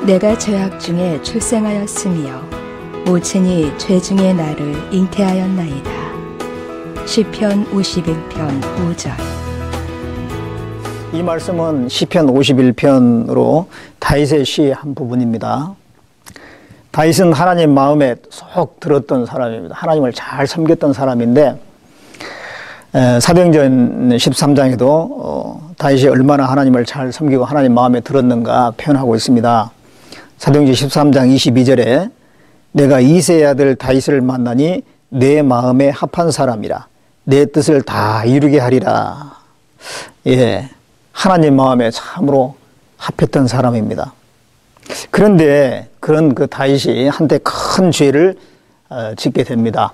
내가 죄악 중에 출생하였으며 모친이 죄 중에 나를 잉태하였나이다. 시편 51편 5절. 이 말씀은 시편 51편으로 다윗의 시의 한 부분입니다. 다윗은 하나님 마음에 쏙 들었던 사람입니다. 하나님을 잘 섬겼던 사람인데 사도행전 13장에도 다윗이 얼마나 하나님을 잘 섬기고 하나님 마음에 들었는가 표현하고 있습니다. 사도행전 13장 22절에 내가 이새의 아들 다윗을 만나니 내 마음에 합한 사람이라 내 뜻을 다 이루게 하리라. 예, 하나님 마음에 참으로 합했던 사람입니다. 그런데 그런 그 다윗이 한때 큰 죄를 짓게 됩니다.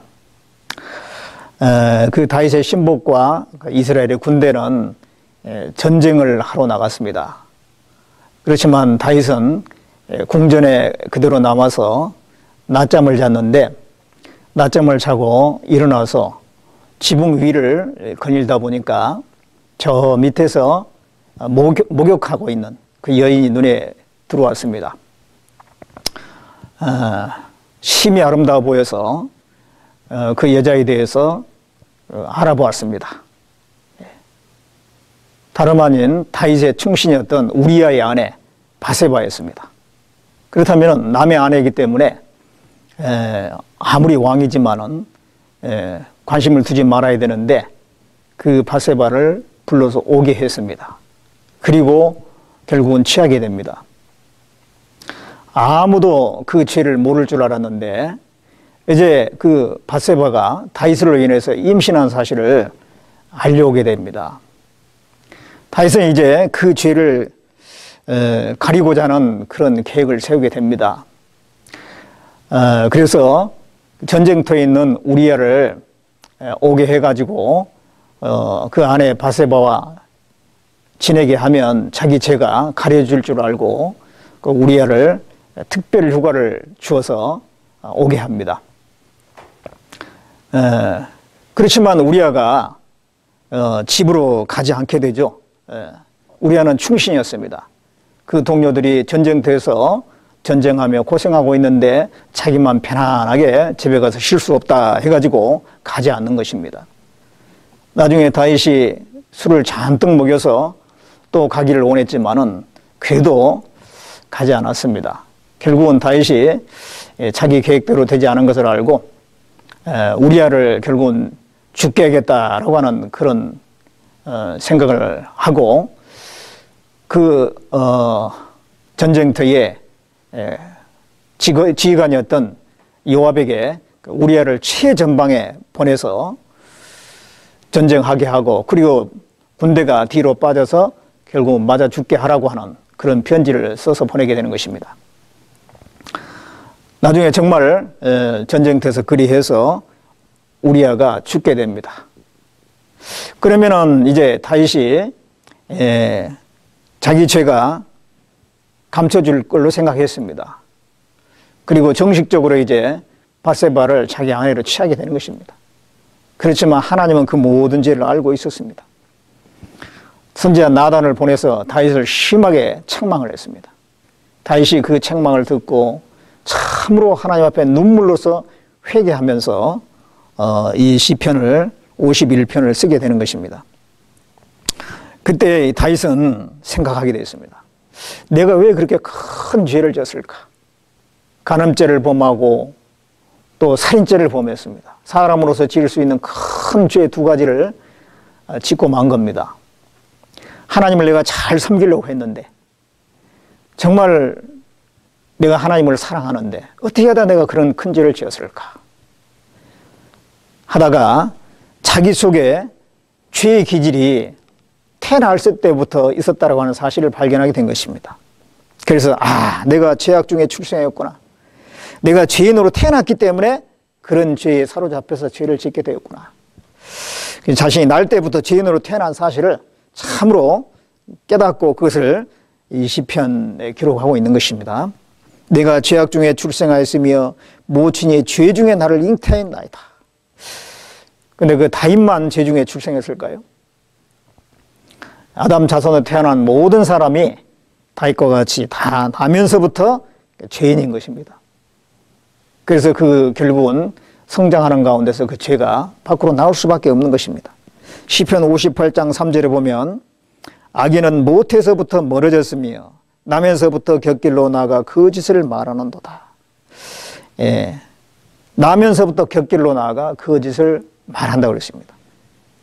그 다윗의 신복과 이스라엘의 군대는 전쟁을 하러 나갔습니다. 그렇지만 다윗은 궁전에 그대로 남아서 낮잠을 잤는데 낮잠을 자고 일어나서 지붕 위를 거닐다 보니까 저 밑에서 목욕하고 있는 그 여인이 눈에 들어왔습니다. 심히 아름다워 보여서 그 여자에 대해서 알아보았습니다. 다름 아닌 다윗의 충신이었던 우리아의 아내 바세바였습니다. 그렇다면 남의 아내이기 때문에 아무리 왕이지만은 관심을 두지 말아야 되는데 그 바세바를 불러서 오게 했습니다. 그리고 결국은 취하게 됩니다. 아무도 그 죄를 모를 줄 알았는데 이제 그 바세바가 다윗으로 인해서 임신한 사실을 알려오게 됩니다. 다윗은 이제 그 죄를 가리고자 하는 그런 계획을 세우게 됩니다. 그래서 전쟁터에 있는 우리아를 오게 해가지고 그 아내 바세바와 지내게 하면 자기 죄가 가려질 줄 알고 그 우리아를 특별 휴가를 주어서 오게 합니다. 그렇지만 우리아가 집으로 가지 않게 되죠. 우리아는 충신이었습니다. 그 동료들이 전쟁터에서 전쟁하며 고생하고 있는데 자기만 편안하게 집에 가서 쉴 수 없다 해가지고 가지 않는 것입니다. 나중에 다윗이 술을 잔뜩 먹여서 또 가기를 원했지만은 그래도 가지 않았습니다. 결국은 다윗이 자기 계획대로 되지 않은 것을 알고 우리아를 결국은 죽게 하겠다라고 하는 그런 생각을 하고 그 전쟁터에 지휘관이었던 요압에게 우리아를 최전방에 보내서 전쟁하게 하고 그리고 군대가 뒤로 빠져서 결국 맞아 죽게 하라고 하는 그런 편지를 써서 보내게 되는 것입니다. 나중에 정말 전쟁터에서 그리해서 우리아가 죽게 됩니다. 그러면은 이제 다윗이 자기 죄가 감춰줄 걸로 생각했습니다. 그리고 정식적으로 이제 바세바를 자기 아내로 취하게 되는 것입니다. 그렇지만 하나님은 그 모든 죄를 알고 있었습니다. 선지자 나단을 보내서 다윗을 심하게 책망을 했습니다. 다윗이 그 책망을 듣고 참으로 하나님 앞에 눈물로서 회개하면서 이 시편을 51편을 쓰게 되는 것입니다. 그때 다윗은 생각하게 됐습니다. 내가 왜 그렇게 큰 죄를 졌을까? 간음죄를 범하고 또 살인죄를 범했습니다. 사람으로서 지을 수 있는 큰 죄 두 가지를 짓고 만 겁니다. 하나님을 내가 잘 섬기려고 했는데 정말 내가 하나님을 사랑하는데 어떻게 하다 내가 그런 큰 죄를 지었을까 하다가 자기 속에 죄의 기질이 태어났을 때부터 있었다고 하는 사실을 발견하게 된 것입니다. 그래서 내가 죄악 중에 출생했구나. 내가 죄인으로 태어났기 때문에 그런 죄에 사로잡혀서 죄를 짓게 되었구나. 자신이 날 때부터 죄인으로 태어난 사실을 참으로 깨닫고 그것을 이 시편에 기록하고 있는 것입니다. 내가 죄악 중에 출생하였으며 모친이 죄 중에 나를 잉태했나이다. 근데 그 다윗만 죄 중에 출생했을까요? 아담 자손으로 태어난 모든 사람이 다윗과 같이 다 나면서부터 죄인인 것입니다. 그래서 그 결국은 성장하는 가운데서 그 죄가 밖으로 나올 수밖에 없는 것입니다. 시편 58장 3절에 보면 악인은 모태에서부터 멀어졌으며 나면서부터 곁길로 나가 거짓을 말하는도다. 예, 나면서부터 곁길로 나가 거짓을 말한다고 그랬습니다.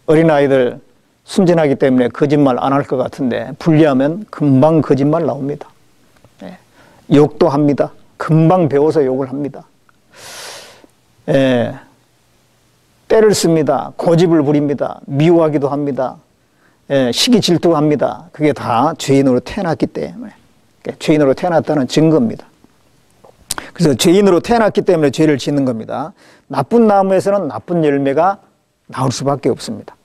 어린아이들 순진하기 때문에 거짓말 안 할 것 같은데 분리하면 금방 거짓말 나옵니다. 예, 욕도 합니다. 금방 배워서 욕을 합니다. 예, 때를 씁니다. 고집을 부립니다. 미워하기도 합니다. 예, 시기 질투합니다. 그게 다 죄인으로 태어났기 때문에, 죄인으로 태어났다는 증거입니다. 그래서 죄인으로 태어났기 때문에 죄를 짓는 겁니다. 나쁜 나무에서는 나쁜 열매가 나올 수밖에 없습니다.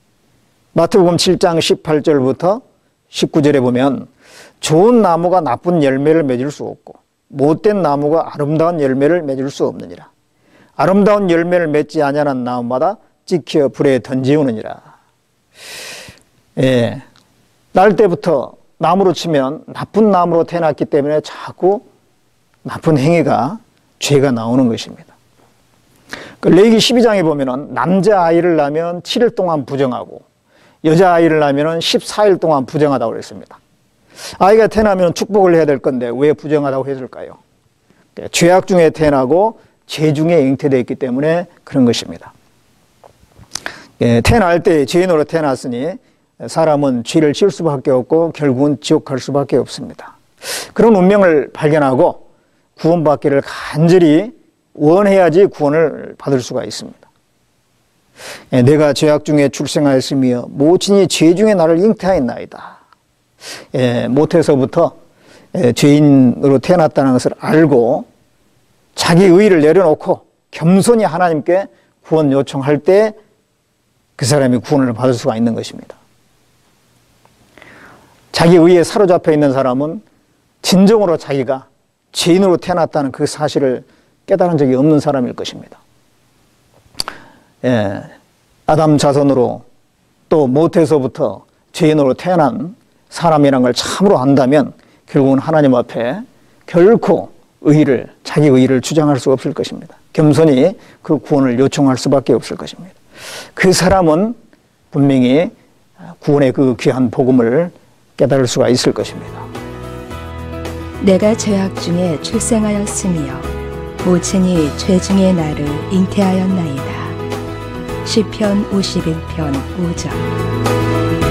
마태복음 7장 18절부터 19절에 보면 좋은 나무가 나쁜 열매를 맺을 수 없고 못된 나무가 아름다운 열매를 맺을 수 없느니라. 아름다운 열매를 맺지 아니하는 나무마다 찍혀 불에 던지우느니라. 예, 날 때부터 나무로 치면 나쁜 나무로 태어났기 때문에 자꾸 나쁜 행위가 죄가 나오는 것입니다. 그 레위기 12장에 보면은 남자아이를 낳으면 7일 동안 부정하고 여자아이를 낳으면 14일 동안 부정하다고 그랬습니다. 아이가 태어나면 축복을 해야 될 건데 왜 부정하다고 했을까요? 죄악 중에 태어나고 죄 중에 잉태되어 있기 때문에 그런 것입니다. 예, 태어날 때 죄인으로 태어났으니 사람은 죄를 지을 수밖에 없고 결국은 지옥 갈 수밖에 없습니다. 그런 운명을 발견하고 구원받기를 간절히 원해야지 구원을 받을 수가 있습니다. 예, 내가 죄악 중에 출생하였으며 모친이 죄 중에 나를 잉태하였나이다. 예, 모태에서부터 죄인으로 태어났다는 것을 알고 자기 의의를 내려놓고 겸손히 하나님께 구원 요청할 때 그 사람이 구원을 받을 수가 있는 것입니다. 자기 의의에 사로잡혀 있는 사람은 진정으로 자기가 죄인으로 태어났다는 그 사실을 깨달은 적이 없는 사람일 것입니다. 예, 아담 자손으로 또 모태에서부터 죄인으로 태어난 사람이라는 걸 참으로 안다면 결국은 하나님 앞에 결코 자기 의의를 주장할 수 없을 것입니다. 겸손히 그 구원을 요청할 수밖에 없을 것입니다. 그 사람은 분명히 구원의 그 귀한 복음을 깨달을 수가 있을 것입니다. 내가 죄악 중에 출생하였으며 모친이 죄 중에 나를 잉태하였나이다. 시편 51편 5절.